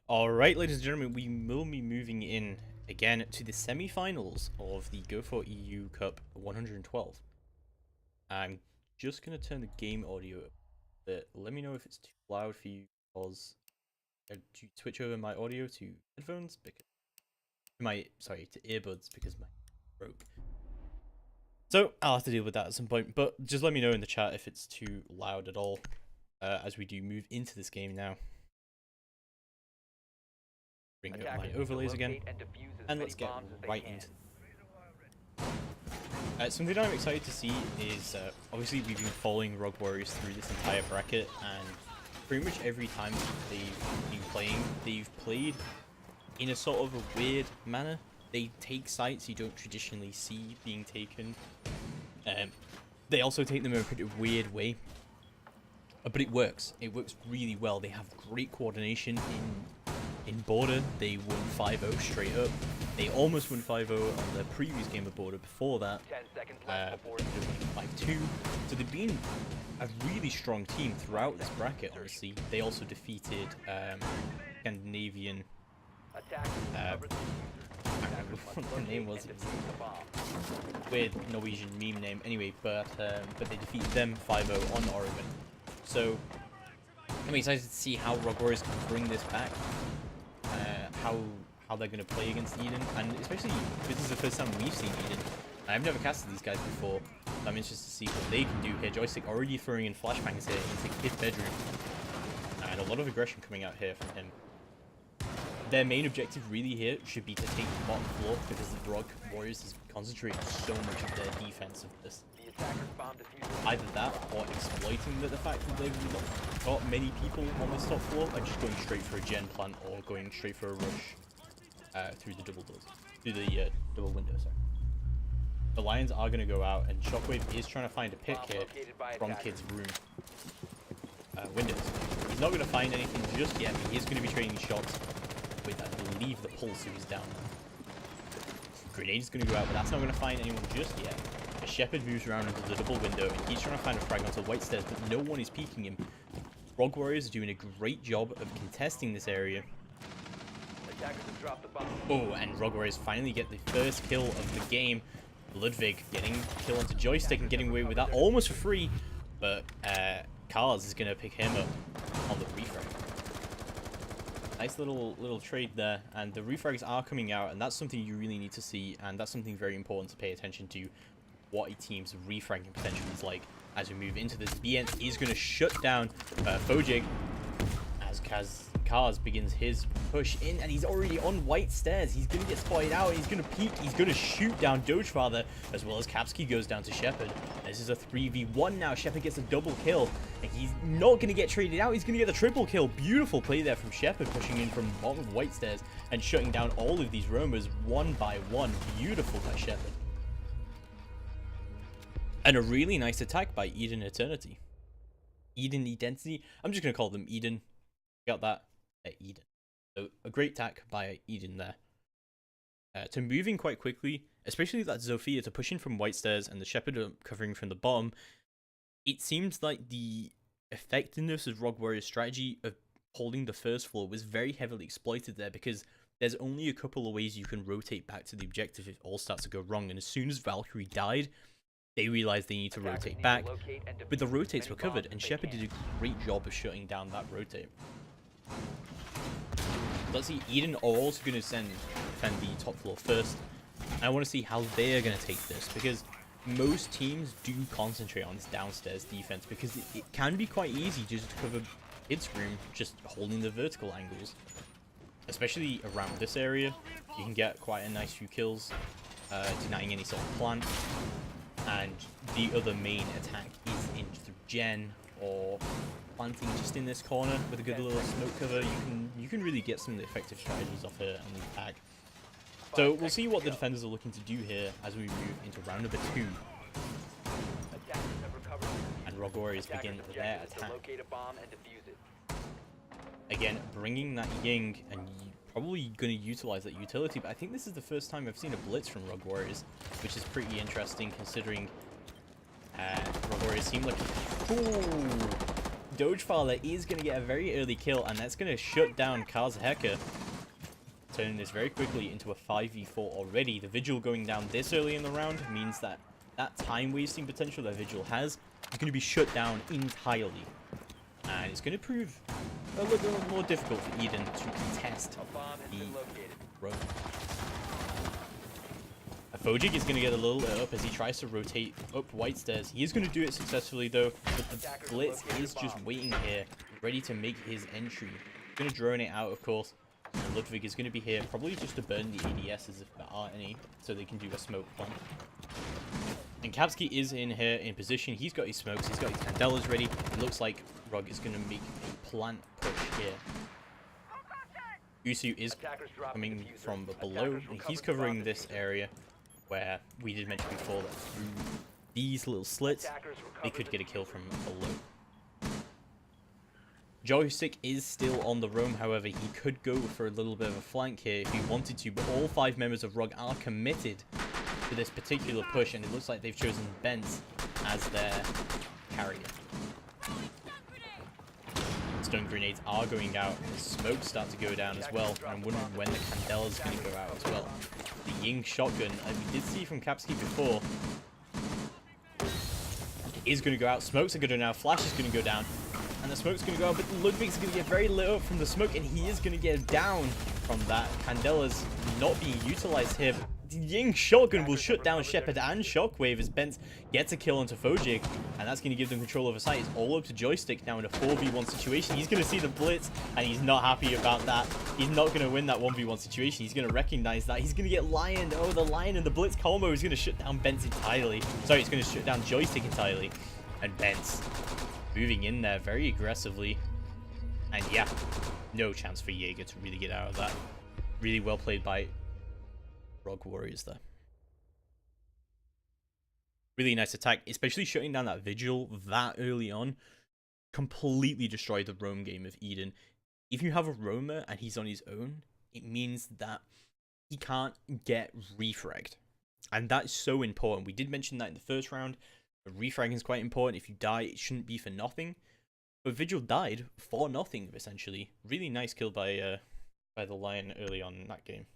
Alright, ladies and gentlemen, we will be moving in again to the semi-finals of the Go for EU Cup 112. I'm just going to turn the game audio up a bit. Let me know if it's too loud for you, because to switch over my audio to headphones, because to earbuds, because my broke. So I'll have to deal with that at some point, but just let me know in the chat if it's too loud at all, as we do move into this game now. Bring up my overlays again, and let's get right into it. Something I'm excited to see is, obviously we've been following ROG Warriors through this entire bracket, and pretty much every time they've been playing, they've played in a sort of a weird manner. They take sites you don't traditionally see being taken. They also take them in a pretty weird way, but it works. It works really well. They have great coordination in Border. They won 5-0 straight up. They almost won 5-0 on their previous game of Border before that. 5-2. So they've been a really strong team throughout this bracket, honestly. They also defeated Scandinavian... I can't remember what the name was. It was a weird Norwegian meme name. Anyway, but they defeated them 5-0 on Oregon. So I'm excited to see how ROG Warriors can bring this back. How they're going to play against Eden, and especially this is the first time we've seen Eden. I've never casted these guys before, so I'm interested to see what they can do here. Joystick already throwing in flashbangs here into Kid's bedroom, and a lot of aggression coming out here from him. Their main objective really here should be to take the bottom floor, because the ROG Warriors has concentrated so much of their defense of this. Either that, or exploiting the fact that they've got many people on this top floor and just going straight for a gen plant or going straight for a rush through the double window. Sorry. The Lions are going to go out, and Shockwave is trying to find a pick here from Kid's room windows. He's not going to find anything just yet, but he is going to be trading shots with, I believe, the Pulse, who is down there. Grenade is going to go out, but that's not going to find anyone just yet. A Shepherd moves around into the double window, and he's trying to find a frag onto the white stairs, but no one is peeking him. ROG Warriors are doing a great job of contesting this area. Oh, and ROG Warriors finally get the first kill of the game. Ludwig getting a kill onto Joystick and getting away with that almost for free, but Cars is going to pick him up on the refrag. Nice little trade there, and the refrags are coming out, and that's something you really need to see, and that's something very important to pay attention to, what a team's refragging potential is like as we move into this. BN is going to shut down Fojig as Cars begins his push in, and he's already on white stairs. He's going to get spotted out, he's going to peek, he's going to shoot down Dogefather, as well as Kapsky goes down to Shepherd. This is a 3v1 now. Shepherd gets a double kill, and he's not going to get traded out, he's going to get the triple kill. Beautiful play there from Shepherd, pushing in from the bottom of white stairs and shutting down all of these roamers one by one. Beautiful by Shepherd. And a really nice attack by Eden Eternity. Eden Identity. I'm just going to call them Eden. Got that? Eden. So a great attack by Eden there. To moving quite quickly, especially that Zofia to push in from white stairs and the Shepherd covering from the bottom. It seems like the effectiveness of ROG Warriors' strategy of holding the first floor was very heavily exploited there, because there's only a couple of ways you can rotate back to the objective if it all starts to go wrong. And as soon as Valkyrie died, they realized they need to rotate back, but the rotates were covered, and Shepherd did a great job of shutting down that rotate. Let's see, Eden are also going to defend the top floor first. And I want to see how they are going to take this, because most teams do concentrate on this downstairs defense, because it can be quite easy just to cover Kid's room, just holding the vertical angles. Especially around this area, you can get quite a nice few kills, denying any sort of plant. And the other main attack is in through gen or planting just in this corner with a good little smoke cover. You can really get some of the effective strategies off here on the attack. So we'll see what the defenders are looking to do here as we move into round number 2. And ROG Warriors begin their attack. Again, bringing that Ying, and probably going to utilize that utility, but I think this is the first time I've seen a blitz from ROG Warriors, which is pretty interesting considering ROG Warriors seem like... Ooh, Dogefather is going to get a very early kill, and that's going to shut down Kaz Hecker, turning this very quickly into a 5v4 already. The Vigil going down this early in the round means that that time wasting potential that Vigil has is going to be shut down entirely. And it's going to prove a little more difficult for Eden to contest the road. Fojik is going to get a little up as he tries to rotate up white stairs. He is going to do it successfully though, but the Blitz is just waiting here, ready to make his entry. He's going to drone it out, of course. And Ludwig is going to be here, probably just to burn the ADSs if there are any, so they can do a smoke plant. And Kapski is in here in position. He's got his smokes, he's got his candelas ready. It looks like ROG is going to make a plant push here. Usu is coming from below, and he's covering this area where we did mention before that through these little slits, they could get a kill from below. Joystick is still on the roam, however, he could go for a little bit of a flank here if he wanted to, but all 5 members of ROG are committed to this particular push, and it looks like they've chosen Benz as their carrier. Stun grenades are going out, and the smokes start to go down as well, and I'm wondering when the Candela is going to go out as well. The Ying shotgun, as we did see from Kapski before, is going to go out. Smokes are going to go down. Flash is going to go down. And the smoke's going to go out. But Ludwig's going to get very lit up from the smoke. And he is going to get down from that. Candela's not being utilized here. But the Ying shotgun will shut down Shepard and Shockwave as Bent gets a kill onto Fojik. And that's going to give them control over site. It's all up to Joystick now in a 4v1 situation. He's going to see the Blitz. And he's not happy about that. He's not going to win that 1v1 situation. He's going to recognize that. He's going to get Lioned. Oh, the Lion and the Blitz combo is going to shut down Bent entirely. Sorry, it's going to shut down Joystick entirely. And Bent moving in there very aggressively. And yeah, no chance for Jaeger to really get out of that. Really well played by ROG Warriors there. Really nice attack, especially shutting down that Vigil that early on. Completely destroyed the roam game of Eden. If you have a roamer and he's on his own, it means that he can't get refragged. And that's so important. We did mention that in the first round. Refragging is quite important. If you die, it shouldn't be for nothing. But Vigil died for nothing, essentially. Really nice kill by the Lion early on in that game.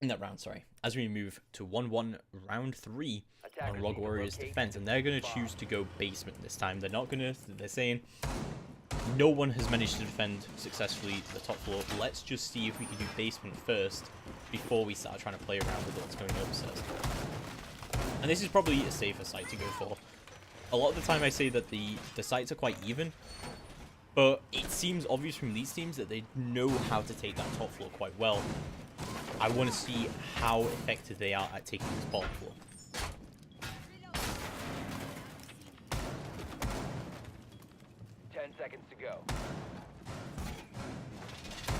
In that round, sorry. As we move to 1-1 round 3 on ROG Warriors defense, and they're going to choose to go basement this time. They're not going to, they're saying, no one has managed to defend successfully the top floor. Let's just see if we can do basement first before we start trying to play around with what's going upstairs. And this is probably a safer site to go for. A lot of the time I say that the sites are quite even, but it seems obvious from these teams that they know how to take that top floor quite well. I want to see how effective they are at taking this bottom floor. Seconds to go.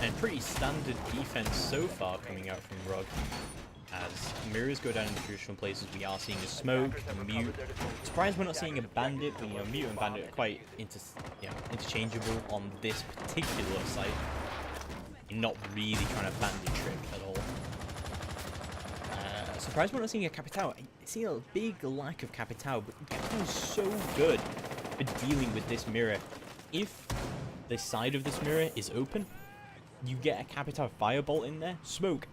And pretty standard defense so far coming out from ROG. As mirrors go down in the traditional places, we are seeing a smoke, a mute. Surprised we're not seeing a bandit, but you know, mute and bandit are quite interchangeable on this particular site. You're not really trying to bandit trick at all. Surprised we're not seeing a Capitao. I see a big lack of Capitao, but Capitao is so good for dealing with this mirror. If the side of this mirror is open, you get a Capitao firebolt in there, smoke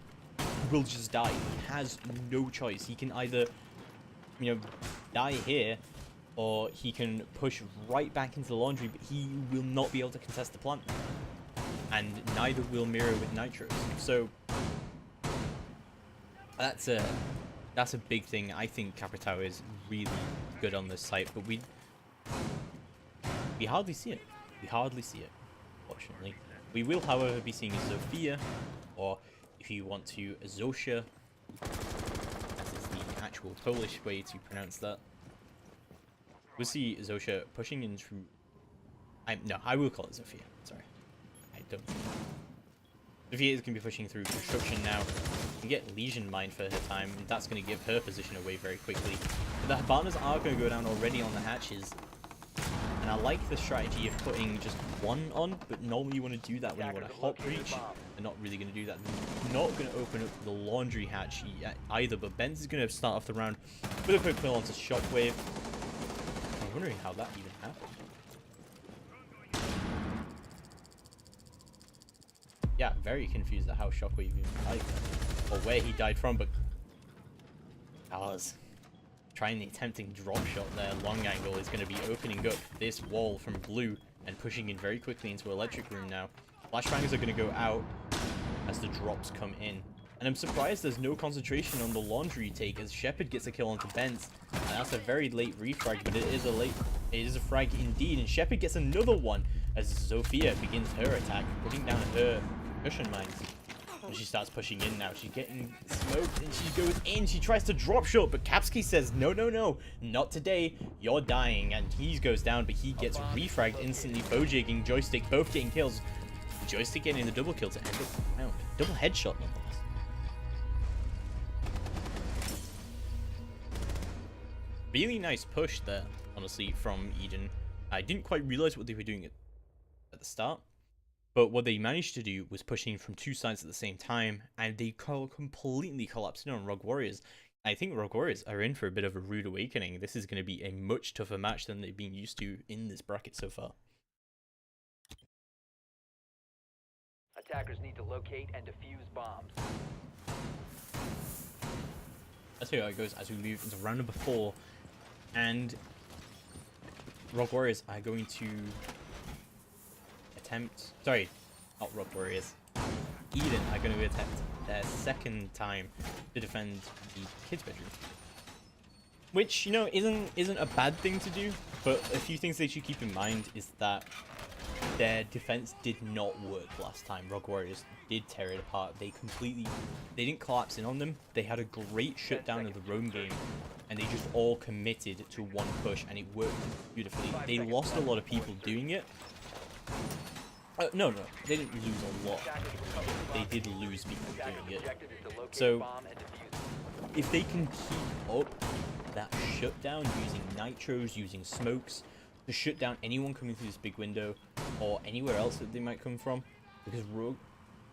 will just die. He has no choice. He can either, you know, die here, or he can push right back into the laundry, but he will not be able to contest the plant. And neither will mirror with nitros. So that's a big thing. I think Capitao is really good on this site, but we hardly see it. We hardly see it, fortunately. We will, however, be seeing Zofia, or if you want to, Zosia, as is the actual Polish way to pronounce that. We'll see Zosia pushing into... No, I will call it Zofia. Sorry. I don't think. Zofia is going to be pushing through construction now. You can get Legion Mine for her time, and that's going to give her position away very quickly. But the Habanas are going to go down already on the hatches. And I like the strategy of putting just one on, but normally you want to do that when you want a hot breach. They're not really going to do that. They're not going to open up the laundry hatch either, but Benz is going to start off the round with a quick kill onto Shockwave. wondering how that even happened. Yeah, very confused at how Shockwave even died, or where he died from, but Kaz trying the tempting drop shot there. Long angle is going to be opening up this wall from blue and pushing in very quickly into electric room now. Flashbangs are going to go out as the drops come in. And I'm surprised there's no concentration on the laundry take as Shepard gets a kill onto Benz. And that's a very late refrag, but it is a frag indeed. And Shepard gets another one as Zofia begins her attack, putting down her cushion mines. And she starts pushing in now. She's getting smoked and she goes in. She tries to drop shot, but Kapski says, no, no, no, not today. You're dying. And he goes down, but he gets refragged instantly. Bojigging, Joystick, both getting kills. Joystick getting the double kill to end up the round. Double headshot nonetheless. Really nice push there, honestly, from Eden. I didn't quite realize what they were doing at the start, but what they managed to do was pushing from two sides at the same time, and they completely collapsed in on ROG Warriors. I think ROG Warriors are in for a bit of a rude awakening. This is going to be a much tougher match than they've been used to in this bracket so far. Attackers need to locate and defuse bombs. Let's see how it goes as we move into round number 4. And ROG Warriors are going to attempt... Sorry, not ROG Warriors. Eden are going to attempt their second time to defend the kids' bedroom. Which, you know, isn't a bad thing to do, but a few things they should keep in mind is that their defense did not work last time. ROG Warriors did tear it apart. They didn't collapse in on them. They had a great shutdown of the roam game, and they just all committed to one push, and it worked beautifully. They lost a lot of people doing it. No, they didn't lose a lot. They did lose people doing it. So, if they can keep up that shutdown using nitros, using smokes, to shut down anyone coming through this big window or anywhere else that they might come from, because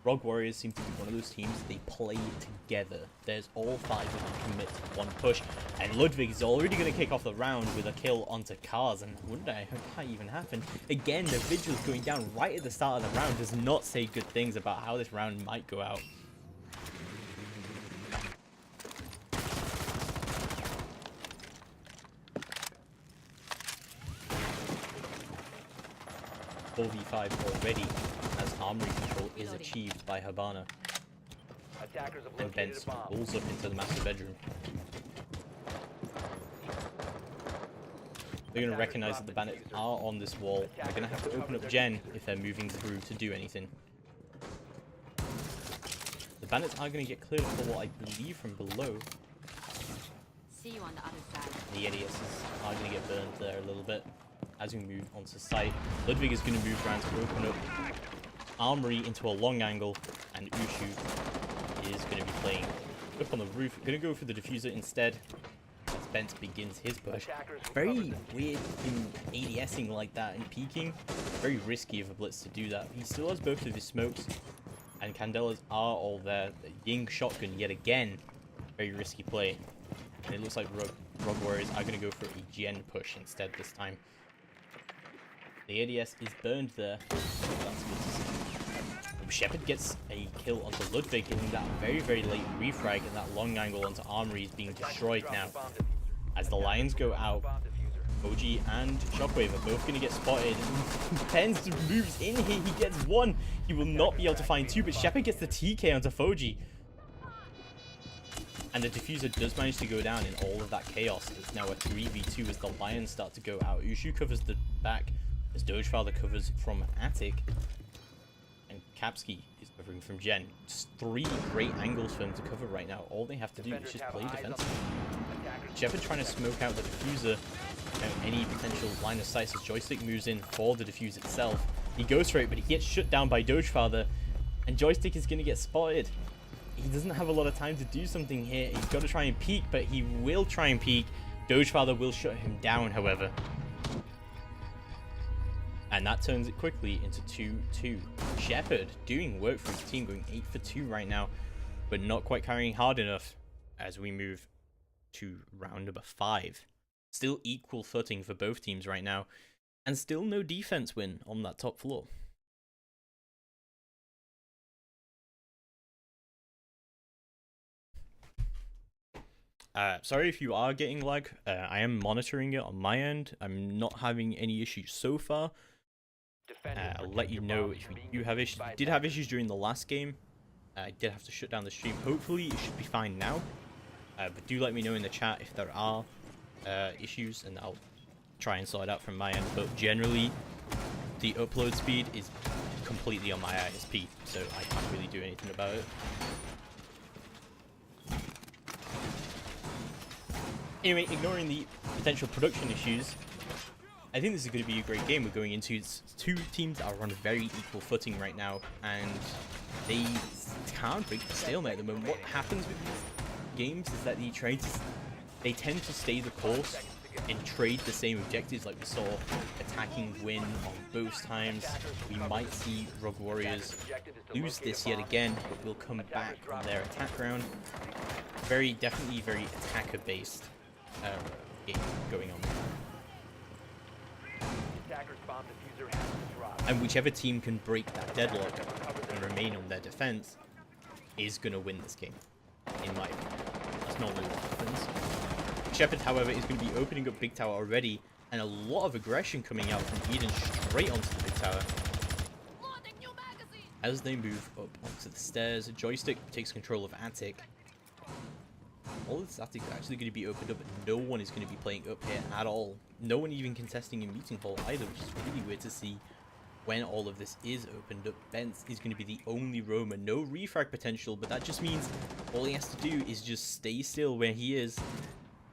ROG Warriors seem to be one of those teams, they play together. There's all 5 of them commit to one push, and Ludwig is already going to kick off the round with a kill onto Kaz, and I wonder how that even happened. Again, the vigils going down right at the start of the round does not say good things about how this round might go out. 4v5 already, as armory control is achieved by Habana. And Benz rolls up into the master bedroom. They're going to recognize that the bandits are on this wall. They're going to have to open up Gen if they're moving through to do anything. The bandits are going to get cleared for what I believe from below. See you on the other side. The ADSs are going to get burned there a little bit. As we move onto site, Ludwig is going to move around to open up armory into a long angle, and Ushu is going to be playing up on the roof. Going to go for the diffuser instead as Bent begins his push. Very weird in ADSing like that and peeking. Very risky of a blitz to do that. He still has both of his smokes, and Candelas are all there. The Ying shotgun yet again. Very risky play. And it looks like ROG Warriors are going to go for a Gen push instead this time. The ADS is burned there. That's good to see. Shepard gets a kill onto Ludwig, getting that very, very late refrag, and that long angle onto armory is being destroyed now. As the Lions go out, OG and Shockwave are both going to get spotted. Pens moves in here, he gets one. He will not be able to find two, but Shepard gets the TK onto Foji. And the diffuser does manage to go down in all of that chaos. It's now a 3v2 as the Lions start to go out. Ushu covers the back as Dogefather covers from Attic. And Kapski is covering from Gen. Just 3 great angles for them to cover right now. All they have to do is just play defensively. Shepard trying to smoke out the diffuser. Any potential line of sight as Joystick moves in for the diffuse itself. He goes for it, but he gets shut down by Dogefather. And Joystick is going to get spotted. He doesn't have a lot of time to do something here. He's got to try and peek, but he will try and peek. Dogefather will shut him down, however. And that turns it quickly into 2-2. Shepard doing work for his team, going 8 for 2 right now, but not quite carrying hard enough as we move to round number 5. Still equal footing for both teams right now, and still no defense win on that top floor. Sorry if you are getting lag. I am monitoring it on my end. I'm not having any issues so far. I'll let you know if we do have issues. We did have issues during the last game. I did have to shut down the stream. Hopefully it should be fine now. But do let me know in the chat if there are issues, and I'll try and sort it out from my end. But generally, the upload speed is completely on my ISP, so I can't really do anything about it. Anyway, ignoring the potential production issues, I think this is going to be a great game we're going into. It's two teams that are on a very equal footing right now, and they can't break the stalemate at the moment. What happens with these games is that they tend to stay the course and trade the same objectives, like we saw attacking win on both times. We might see ROG Warriors lose this yet again, but we'll come back on their attack round. Definitely very attacker based game going on. And whichever team can break that deadlock and remain on their defense is going to win this game, in my opinion. That's normally what happens. Shepard, however, is going to be opening up Big Tower already, and a lot of aggression coming out from Eden straight onto the Big Tower. As they move up onto the stairs, Joystick takes control of Attic. All of this Attic is actually going to be opened up, and no one is going to be playing up here at all. No one even contesting in Meeting Hall either, which is really weird to see when all of this is opened up. Bence is going to be the only roamer. No refrag potential, but that just means all he has to do is just stay still where he is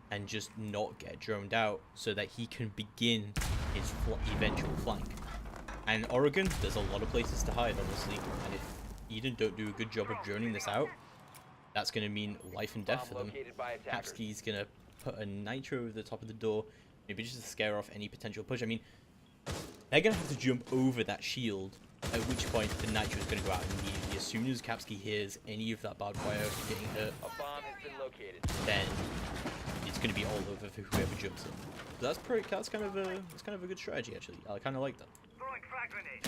and just not get droned out so that he can begin his eventual flank. And Oregon, there's a lot of places to hide, honestly, and if Eden don't do a good job of droning this out, that's going to mean life and death for them. Kapski's going to put a nitro over the top of the door, maybe just to scare off any potential push. I mean, they're going to have to jump over that shield, at which point the nitro is going to go out immediately. As soon as Kapski hears any of that barbed wire getting hurt, then it's going to be all over for whoever jumps in. So that's kind of a good strategy, actually. I kind of like that.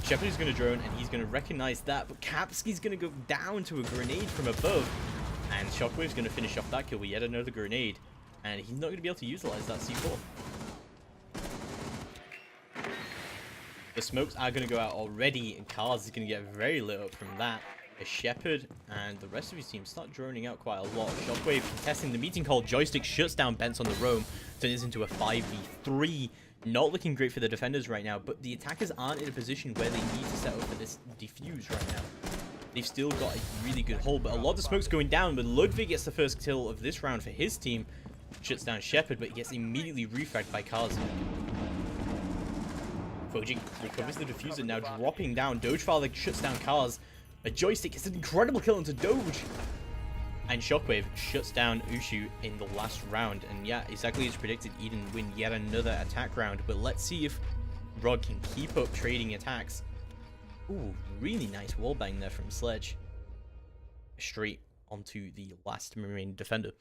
Shepard is going to drone, and he's going to recognize that, but Kapski's going to go down to a grenade from above, and Shockwave's going to finish off that kill with yet another grenade, and he's not going to be able to utilize that C4. The smokes are going to go out already, and Cars is going to get very lit up from that. As Shepard and the rest of his team start droning out quite a lot. Shockwave contesting the meeting call. Joystick shuts down Bence on the roam, turns into a 5v3. Not looking great for the defenders right now, but the attackers aren't in a position where they need to set up for this defuse right now. They've still got a really good hold, but a lot of smokes going down, but Ludwig gets the first kill of this round for his team. Shuts down Shepard, but he gets immediately refragged by Kaz. Fojik recovers the diffuser, now dropping down. Dogefather shuts down Kaz. A Joystick gets an incredible kill into Doge. And Shockwave shuts down Ushu in the last round. And yeah, exactly as predicted, Eden win yet another attack round. But let's see if ROG can keep up trading attacks. Ooh, really nice wallbang there from Sledge. Straight onto the last remaining defender.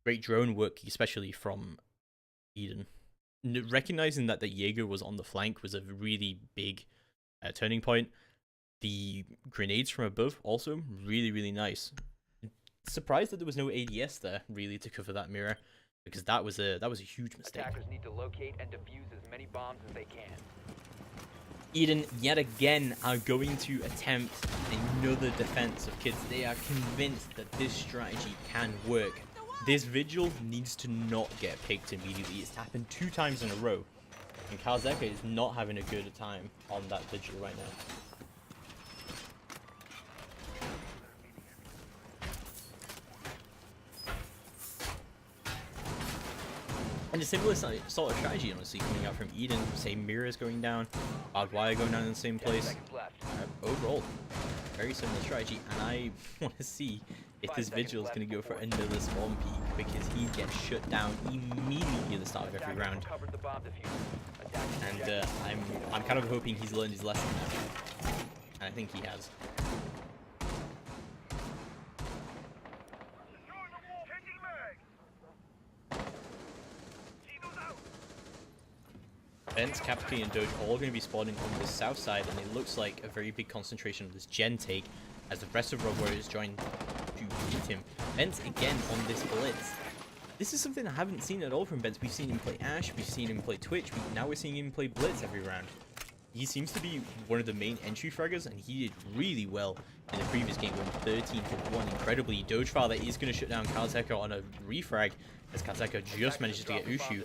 Great drone work, especially from Eden. Recognizing that the Jaeger was on the flank was a really big turning point. The grenades from above also really, really nice. Surprised that there was no ADS there really to cover that mirror, because that was a huge mistake. Attackers need to locate and defuse as many bombs as they can. Eden yet again are going to attempt another defense of kids. They are convinced that this strategy can work. This vigil needs to not get picked immediately. It's happened 2 times in a row, and Kazeka is not having a good time on that vigil right now. And a similar sort of strategy, honestly, coming out from Eden. Same mirrors going down, barbed wire going down in the same place. Overall, very similar strategy, and I want to see if this vigil is going to go for another spawn peak, because he gets shut down immediately at the start of every round. And I'm kind of hoping he's learned his lesson now, and I think he has. Benz, Capricorn, and Doge all going to be spawning on the south side, and it looks like a very big concentration of this gen take as the rest of ROG Warriors join to beat him. Benz again on this blitz. This is something I haven't seen at all from Benz. We've seen him play Ashe, we've seen him play Twitch, now we're seeing him play Blitz every round. He seems to be one of the main entry fraggers, and he did really well in the previous game, going 13 for 1 incredibly. Dogefather is going to shut down Kalzeka on a refrag, as Kalzeka just manages to get Ushu.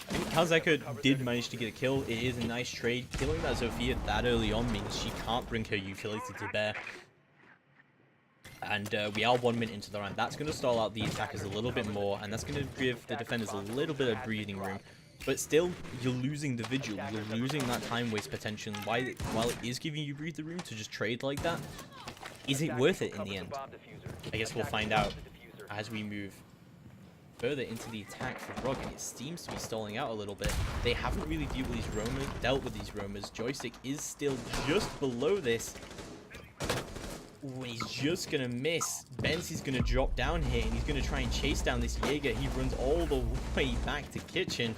I think Kalzeka did manage to get a kill. It is a nice trade. Killing that Zofia that early on means she can't bring her utility to bear. And we are 1 minute into the round. That's going to stall out the attackers a little bit more, and that's going to give the defenders a little bit of breathing room. But still, you're losing the vigil. You're losing that time waste potential. While it is giving you breather room to just trade like that, is it worth it in the end? I guess we'll find out as we move further into the attack for ROG, and it seems to be stalling out a little bit. They haven't really dealt with these roamers. Joystick is still just below this. Ooh, and he's just gonna miss. Benz is gonna drop down here, and he's gonna try and chase down this Jaeger. He runs all the way back to kitchen.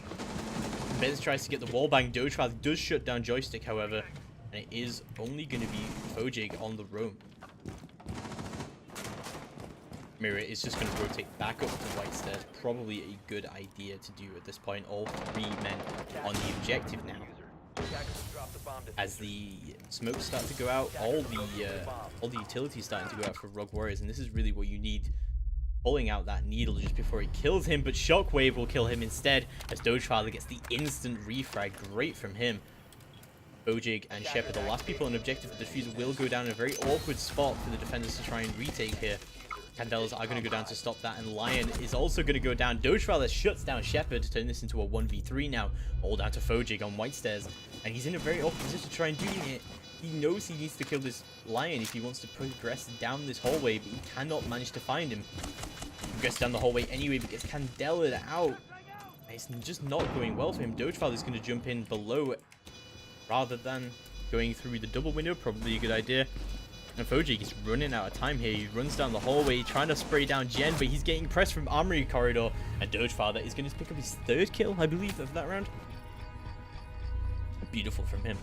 Benz tries to get the wall bang. Dogefather does shut down Joystick, however, and it is only gonna be Fojig on the roam. Mirror is just going to rotate back up to White Stairs. Probably a good idea to do at this point. All 3 men on the objective now. As the smokes start to go out, all the utilities starting to go out for ROG Warriors, and this is really what you need. Pulling out that needle just before he kills him, but Shockwave will kill him instead, as Dogefather gets the instant refrag. Great from him. Ojig and Shepard, the last people on objective. The diffuser will go down in a very awkward spot for the defenders to try and retake here. Candelas are going to go down to stop that, and Lion is also going to go down. Dogefather shuts down Shepard to turn this into a 1v3 now. All down to Fojig on White Stairs, and he's in a very awkward position to try and do it. He knows he needs to kill this Lion if he wants to progress down this hallway, but he cannot manage to find him. He gets down the hallway anyway, but gets Candela out. It's just not going well for him. Dogefather is going to jump in below rather than going through the double window. Probably a good idea. And Fojig is running out of time here. He runs down the hallway trying to spray down Jen, but he's getting pressed from Armory Corridor. And Dogefather is going to pick up his 3rd kill, I believe, of that round. Beautiful from him.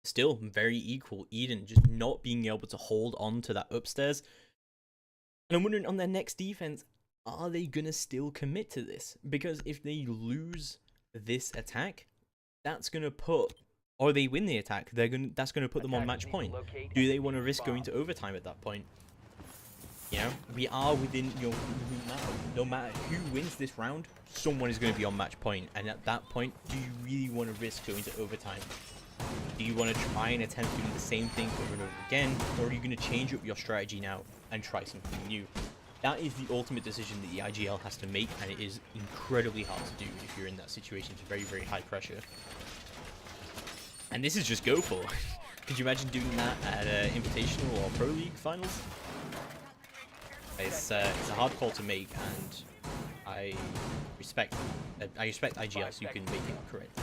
Still very equal. Eden just not being able to hold on to that upstairs. And I'm wondering on their next defense, are they going to still commit to this? Because if they lose this attack, that's going to put, or they win the attack, that's going to put them on match point. Do they want to risk going to overtime at that point? You know, we are within, you know, no matter who wins this round, someone is going to be on match point. And at that point, do you really want to risk going to overtime? Do you want to try and attempt doing the same thing over and over again, or are you going to change up your strategy now and try something new? That is the ultimate decision that the IGL has to make, and it is incredibly hard to do if you're in that situation. It's very, very high pressure. And this is just go for. Could you imagine doing that at Invitational or Pro League finals? It's a hard call to make, and I respect IGLs who can make it correct.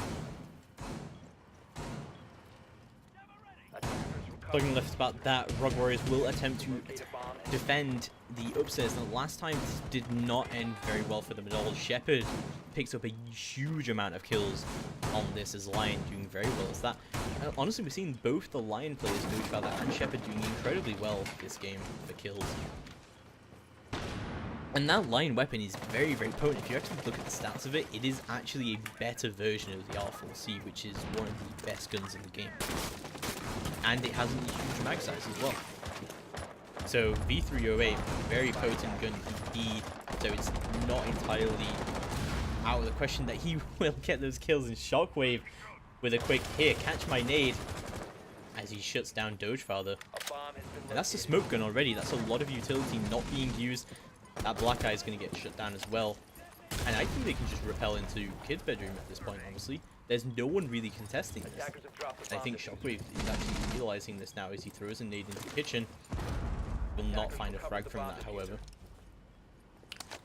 Talking left about that, ROG Warriors will attempt to defend the upstairs. The last time this did not end very well for them at all. Shepard picks up a huge amount of kills on this, as Lion doing very well as that. Honestly, we've seen both the Lion players, Dogefather and Shepard, doing incredibly well this game for kills. And that Lion weapon is very, very potent. If you actually look at the stats of it, it is actually a better version of the R4C, which is one of the best guns in the game. And it has a huge mag size as well. So V308, very potent gun indeed. So it's not entirely out of the question that he will get those kills. And Shockwave with a quick here, catch my nade, as he shuts down Dogefather. And that's the smoke gun already. That's a lot of utility not being used. That black eye is going to get shut down as well. And I think they can just repel into Kid's bedroom at this point, honestly. There's no one really contesting this. I think Shockwave is actually realizing this now as he throws a nade into the kitchen. Will not find a frag from that, however.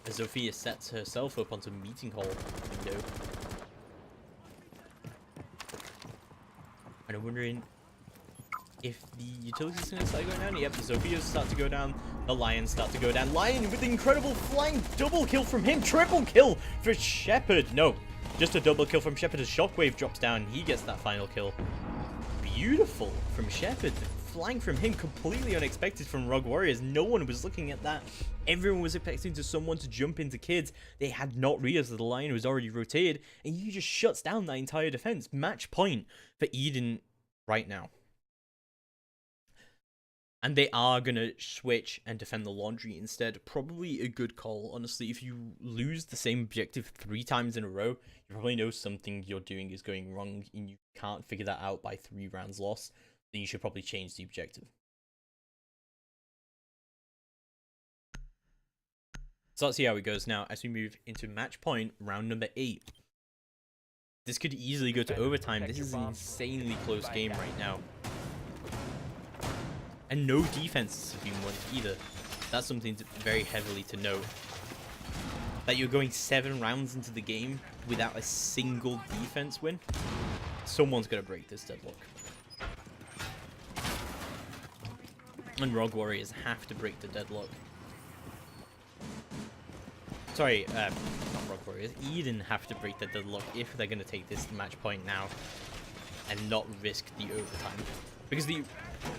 As Zofia sets herself up onto meeting hall window. And I'm wondering if the utilities going to start going down. Yep, the Sophias start to go down. The Lions start to go down. Lion with the incredible flying double kill from him. Triple kill for Shepard. No, just a double kill from Shepard as Shockwave drops down. He gets that final kill. Beautiful from Shepard. Flying from him, completely unexpected from ROG Warriors. No one was looking at that. Everyone was expecting someone to jump into kids. They had not realized that the Lion was already rotated, and he just shuts down that entire defense. Match point for Eden right now. And they are going to switch and defend the laundry instead. Probably a good call, honestly. If you lose the same objective 3 times in a row, you probably know something you're doing is going wrong, and you can't figure that out by 3 rounds lost. Then you should probably change the objective. So let's see how it goes now as we move into match point, round number 8. This could easily go to overtime. This is an insanely close game right now. And no defenses have been won either. That's something very heavily to note. That you're going 7 rounds into the game without a single defense win. Someone's going to break this deadlock. And ROG Warriors have to break the deadlock. Sorry, not ROG Warriors. Eden have to break the deadlock if they're going to take this match point now and not risk the overtime. Because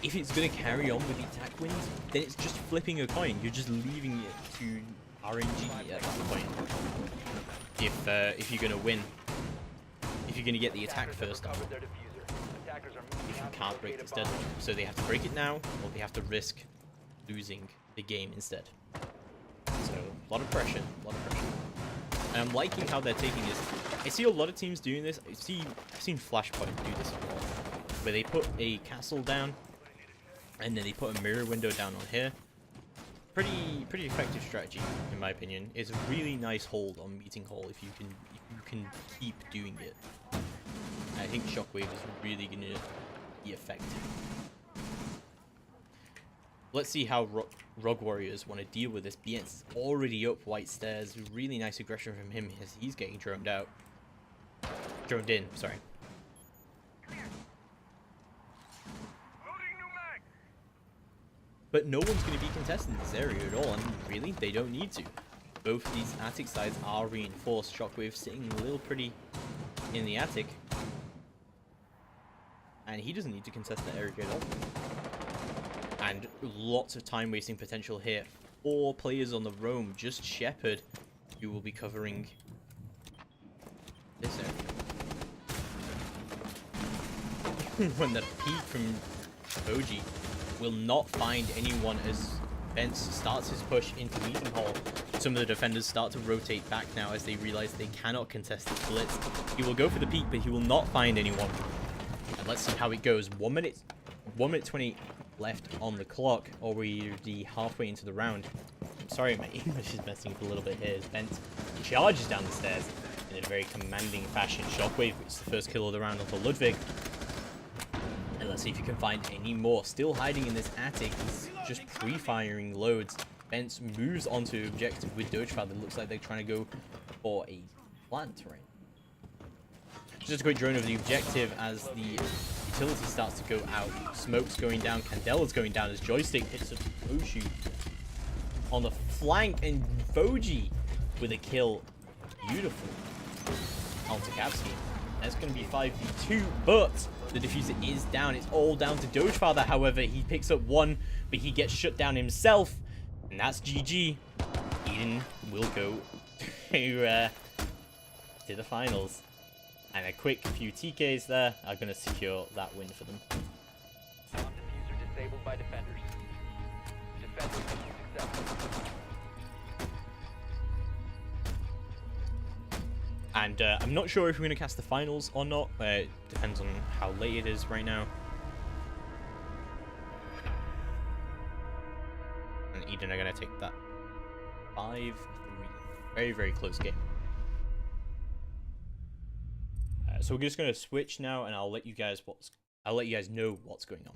if it's going to carry on with the attack wins, then it's just flipping a coin. You're just leaving it to RNG at that point. If you're going to win, if you're going to get the attack first off, if you can't break this deadlock. So they have to break it now, or they have to risk losing the game instead. So a lot of pressure, And I'm liking how they're taking this. I see a lot of teams doing this. I've seen Flashpoint do this a lot, where they put a castle down, and then they put a mirror window down on here. Pretty effective strategy, in my opinion. It's a really nice hold on Meeting Hall if you can keep doing it. I think Shockwave is really going to be effective. Let's see how ROG Warriors want to deal with this. BN's already up white stairs. Really nice aggression from him as he's getting droned out. Droned in, sorry. But no one's going to be contesting this area at all, and really, they don't need to. Both these attic sides are reinforced. Shockwave sitting a little pretty in the attic. And he doesn't need to contest that area at all. And lots of time wasting potential here. 4 players on the roam, just Shepard, who will be covering this area. When the peek from ROG will not find anyone as Bence starts his push into Meeting Hall. Some of the defenders start to rotate back now as they realize they cannot contest this blitz. He will go for the peek, but he will not find anyone. And let's see how it goes. 1 minute 20 left on the clock, or we're already halfway into the round. I'm sorry, my English is messing up a little bit here. As Bence charges down the stairs in a very commanding fashion. Shockwave, which is the first kill of the round onto Ludwig. And let's see if you can find any more. Still hiding in this attic. He's just pre-firing loads. Bence moves onto objective with Dogefather. Looks like they're trying to go for a plant, right? Just a quick drone of the objective as the utility starts to go out. Smoke's going down. Candela's going down as Joystick hits a Oshu on the flank. And Voji with a kill. Beautiful. Onto Kapski. That's going to be 5v2, but the diffuser is down. It's all down to Dogefather. However, he picks up 1, but he gets shut down himself. And that's GG. Eden will go to the finals. And a quick few TKs there are going to secure that win for them. Diffuser disabled by defenders. Defenders successful. And I'm not sure if we're going to cast the finals or not. It depends on how late it is right now. And Eden are going to take that 5-3. Very, very close game. So we're just going to switch now, and I'll let you guys know what's going on.